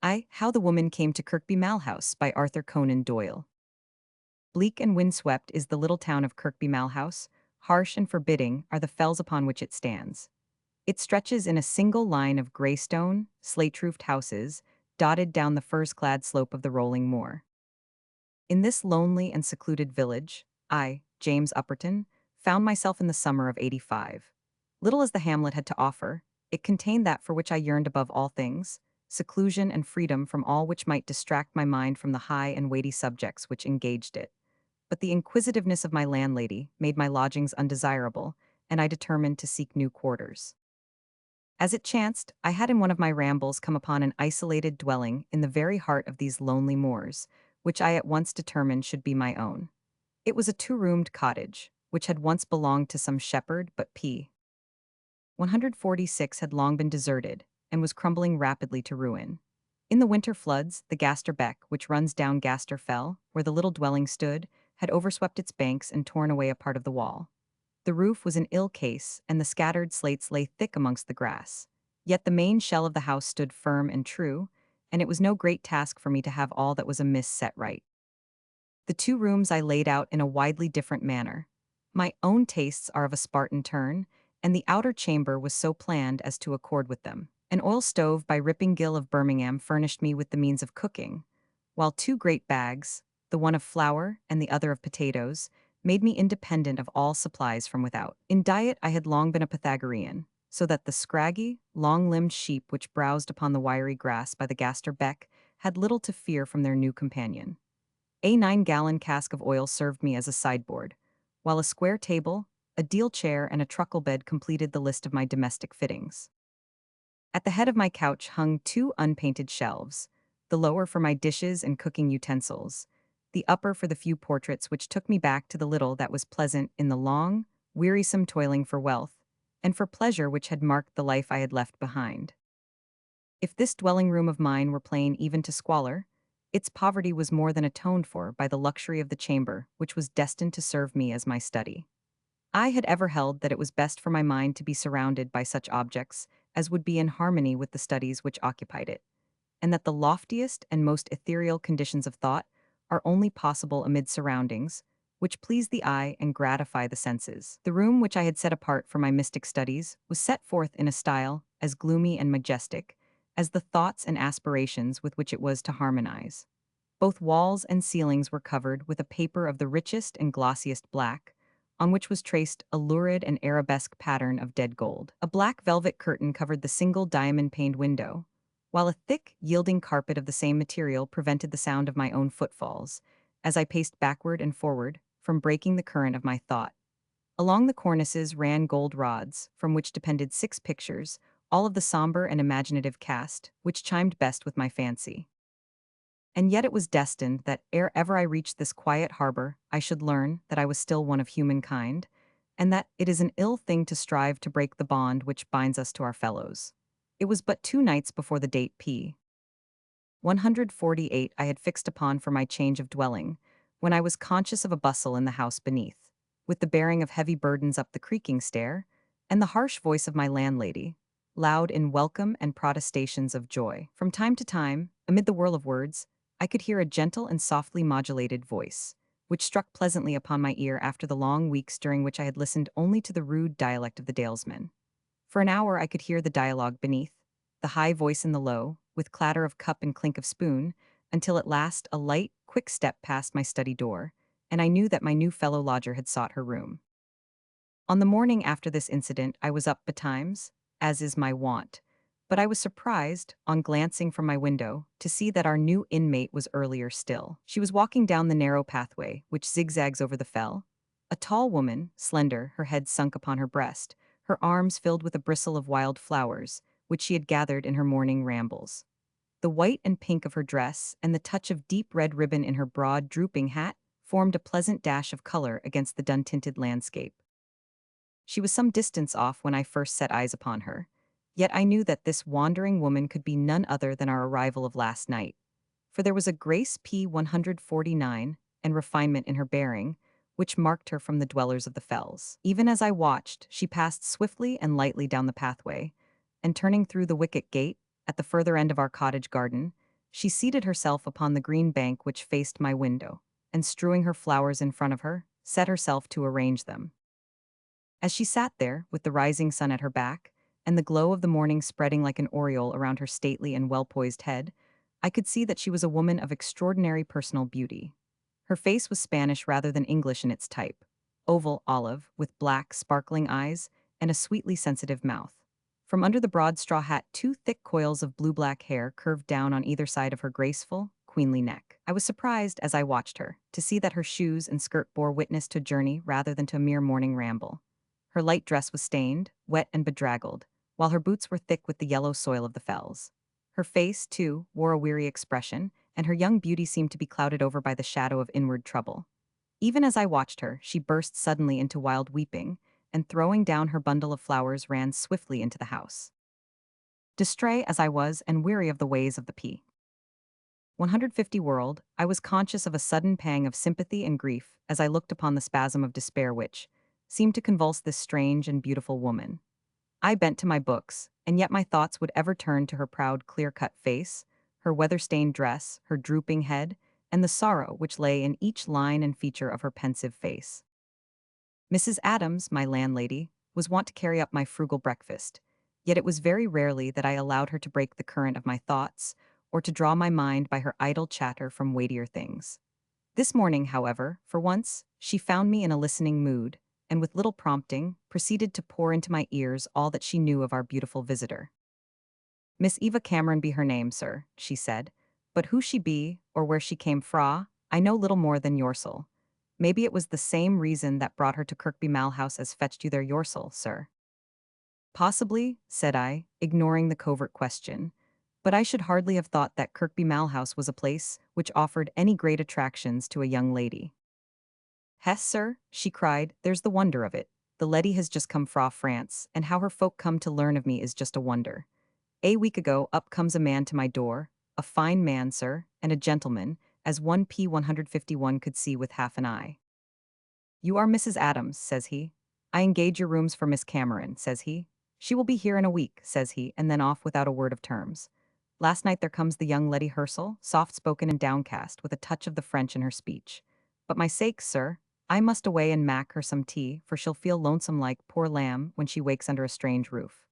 How the Woman Came to Kirkby-Malhouse by Arthur Conan Doyle. Bleak and windswept is the little town of Kirkby-Malhouse, harsh and forbidding are the fells upon which it stands. It stretches in a single line of grey stone, slate-roofed houses, dotted down the furze-clad slope of the rolling moor. In this lonely and secluded village, I, James Upperton, found myself in the summer of '85. Little as the hamlet had to offer, it contained that for which I yearned above all things, seclusion and freedom from all which might distract my mind from the high and weighty subjects which engaged it. But the inquisitiveness of my landlady made my lodgings undesirable, and I determined to seek new quarters. As it chanced, I had in one of my rambles come upon an isolated dwelling in the very heart of these lonely moors, which I at once determined should be my own. It was a two-roomed cottage, which had once belonged to some shepherd, but p. 146 had long been deserted, and was crumbling rapidly to ruin. In the winter floods, the Gaster Beck, which runs down Gaster Fell, where the little dwelling stood, had overswept its banks and torn away a part of the wall. The roof was in ill case, and the scattered slates lay thick amongst the grass. Yet the main shell of the house stood firm and true, and it was no great task for me to have all that was amiss set right. The two rooms I laid out in a widely different manner. My own tastes are of a Spartan turn, and the outer chamber was so planned as to accord with them. An oil stove by Rippingill of Birmingham furnished me with the means of cooking, while two great bags, the one of flour and the other of potatoes, made me independent of all supplies from without. In diet I had long been a Pythagorean, so that the scraggy, long-limbed sheep which browsed upon the wiry grass by the Gaster Beck had little to fear from their new companion. A 9-gallon cask of oil served me as a sideboard, while a square table, a deal chair, and a truckle bed completed the list of my domestic fittings. At the head of my couch hung two unpainted shelves, the lower for my dishes and cooking utensils, the upper for the few portraits which took me back to the little that was pleasant in the long, wearisome toiling for wealth, and for pleasure which had marked the life I had left behind. If this dwelling room of mine were plain even to squalor, its poverty was more than atoned for by the luxury of the chamber which was destined to serve me as my study. I had ever held that it was best for my mind to be surrounded by such objects as would be in harmony with the studies which occupied it, and that the loftiest and most ethereal conditions of thought are only possible amid surroundings which please the eye and gratify the senses. The room which I had set apart for my mystic studies was set forth in a style as gloomy and majestic as the thoughts and aspirations with which it was to harmonize. Both walls and ceilings were covered with a paper of the richest and glossiest black, on which was traced a lurid and arabesque pattern of dead gold. A black velvet curtain covered the single diamond-paned window, while a thick, yielding carpet of the same material prevented the sound of my own footfalls, as I paced backward and forward, from breaking the current of my thought. Along the cornices ran gold rods, from which depended 6 pictures, all of the somber and imaginative cast, which chimed best with my fancy. And yet it was destined that ere ever I reached this quiet harbor, I should learn that I was still one of humankind, and that it is an ill thing to strive to break the bond which binds us to our fellows. It was but 2 nights before the date p. 148 I had fixed upon for my change of dwelling, when I was conscious of a bustle in the house beneath, with the bearing of heavy burdens up the creaking stair, and the harsh voice of my landlady, loud in welcome and protestations of joy. From time to time, amid the whirl of words, I could hear a gentle and softly modulated voice, which struck pleasantly upon my ear after the long weeks during which I had listened only to the rude dialect of the dalesmen. For an hour I could hear the dialogue beneath, the high voice in the low, with clatter of cup and clink of spoon, until at last a light, quick step passed my study door, and I knew that my new fellow lodger had sought her room. On the morning after this incident I was up betimes, as is my wont, but I was surprised, on glancing from my window, to see that our new inmate was earlier still. She was walking down the narrow pathway, which zigzags over the fell, a tall woman, slender, her head sunk upon her breast, her arms filled with a bristle of wild flowers, which she had gathered in her morning rambles. The white and pink of her dress, and the touch of deep red ribbon in her broad, drooping hat, formed a pleasant dash of color against the dun-tinted landscape. She was some distance off when I first set eyes upon her, yet I knew that this wandering woman could be none other than our arrival of last night, for there was a grace p. 149 and refinement in her bearing, which marked her from the dwellers of the fells. Even as I watched, she passed swiftly and lightly down the pathway, and turning through the wicket gate, at the further end of our cottage garden, She seated herself upon the green bank which faced my window, and strewing her flowers in front of her, set herself to arrange them. As she sat there, with the rising sun at her back, and the glow of the morning spreading like an aureole around her stately and well-poised head, I could see that she was a woman of extraordinary personal beauty. Her face was Spanish rather than English in its type, oval olive, with black, sparkling eyes, and a sweetly sensitive mouth. From under the broad straw hat, two thick coils of blue-black hair curved down on either side of her graceful, queenly neck. I was surprised, as I watched her, to see that her shoes and skirt bore witness to a journey rather than to a mere morning ramble. Her light dress was stained, wet and bedraggled, while her boots were thick with the yellow soil of the fells. Her face, too, wore a weary expression, and her young beauty seemed to be clouded over by the shadow of inward trouble. Even as I watched her, she burst suddenly into wild weeping, and throwing down her bundle of flowers ran swiftly into the house. Distrait as I was and weary of the ways of the P. 150 world, I was conscious of a sudden pang of sympathy and grief as I looked upon the spasm of despair which seemed to convulse this strange and beautiful woman. I bent to my books, and yet my thoughts would ever turn to her proud, clear-cut face, her weather-stained dress, her drooping head, and the sorrow which lay in each line and feature of her pensive face. Mrs. Adams, my landlady, was wont to carry up my frugal breakfast, yet it was very rarely that I allowed her to break the current of my thoughts, or to draw my mind by her idle chatter from weightier things. This morning, however, for once, she found me in a listening mood, and with little prompting, proceeded to pour into my ears all that she knew of our beautiful visitor. "Miss Eva Cameron be her name, sir," she said, "but who she be, or where she came fra, I know little more than yorsel. Maybe it was the same reason that brought her to Kirkby-Malhouse as fetched you there yorsel, sir." "Possibly," said I, ignoring the covert question, "but I should hardly have thought that Kirkby-Malhouse was a place which offered any great attractions to a young lady." "Hess, sir," she cried, "there's the wonder of it. The leddy has just come fra France, and how her folk come to learn of me is just a wonder. A week ago up comes a man to my door, a fine man, sir, and a gentleman, as one P. 151 could see with half an eye. 'You are Mrs. Adams,' says he. 'I engage your rooms for Miss Cameron,' says he. 'She will be here in a week,' says he, and then off without a word of terms. Last night there comes the young Letty Hersel, soft-spoken and downcast, with a touch of the French in her speech. But my sakes, sir, I must away and mack her some tea, for she'll feel lonesome like, poor lamb, when she wakes under a strange roof.